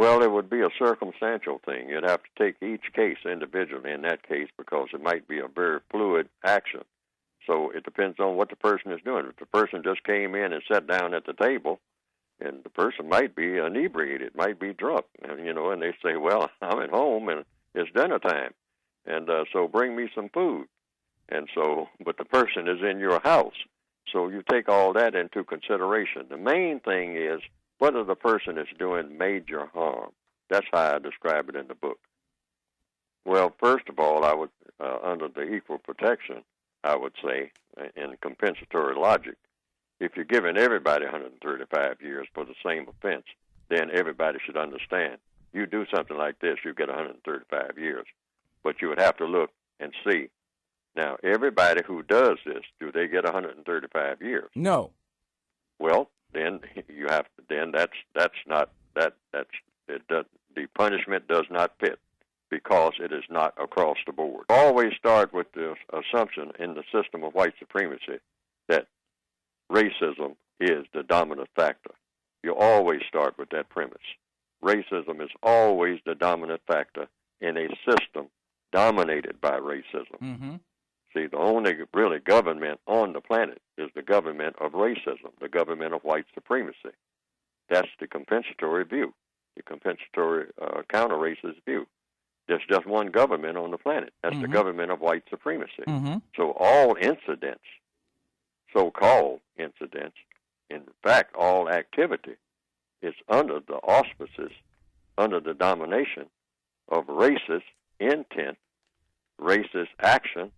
Well, it would be a circumstantial thing. You'd have to take each case individually in that case because it might be a very fluid action. So it depends on what the person is doing. If the person just came in and sat down at the table, and the person might be inebriated, might be drunk, and they say, well, I'm at home and it's dinner time, and so bring me some food. And so, but the person is in your house. So you take all that into consideration. The main thing is whether the person is doing major harm. That's how I describe it in the book. Well, first of all, I would, under the equal protection, I would say, in compensatory logic, if you're giving everybody 135 years for the same offense, then everybody should understand. You do something like this, you get 135 years. But you would have to look and see. Now, everybody who does this, do they get 135 years? No. Well, then you have to. Then that's not that. That's it. The punishment does not fit because it is not across the board. Always start with the assumption in the system of white supremacy that racism is the dominant factor. You always start with that premise. Racism is always the dominant factor in a system dominated by racism. Mm-hmm. See, the only really government on the planet is the government of racism, the government of white supremacy. That's the compensatory view, the compensatory counter-racist view. There's just one government on the planet. That's the government of white supremacy. Mm-hmm. So all incidents, so-called incidents, in fact, all activity is under the auspices, under the domination of racist intent, racist action,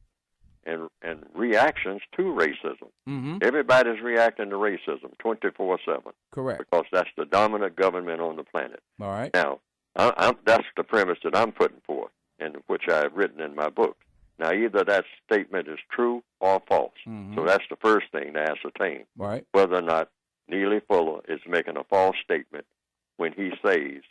and reactions to racism. Mm-hmm. Everybody's reacting to racism 24/7. Correct. Because that's the dominant government on the planet. All right. Now, that's the premise that I'm putting forth, and which I have written in my book. Now, either that statement is true or false. Mm-hmm. So that's the first thing to ascertain. Right. Whether or not Neely Fuller is making a false statement when he says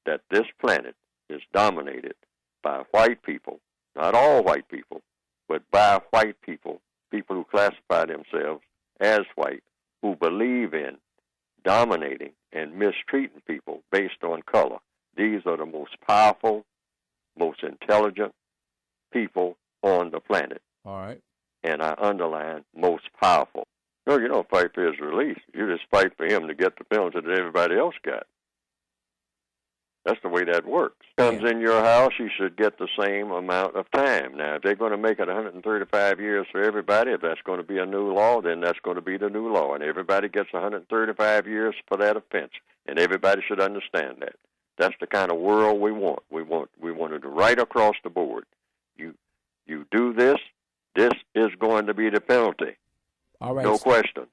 that this planet is dominated by white people, not all white people, but by white people, people who classify themselves as white, who believe in dominating and mistreating people based on color. These are the most powerful, most intelligent people on the planet. All right. And I underline most powerful. No, you don't fight for his release. You just fight for him to get the penalty that everybody else got. That's the way that works. Comes in your house, you should get the same amount of time. Now, if they're going to make it 135 years for everybody, if that's going to be a new law, then that's going to be the new law. And everybody gets 135 years for that offense. And everybody should understand that. That's the kind of world we want. We want it right across the board. You do this, this is going to be the penalty. All right. No questions.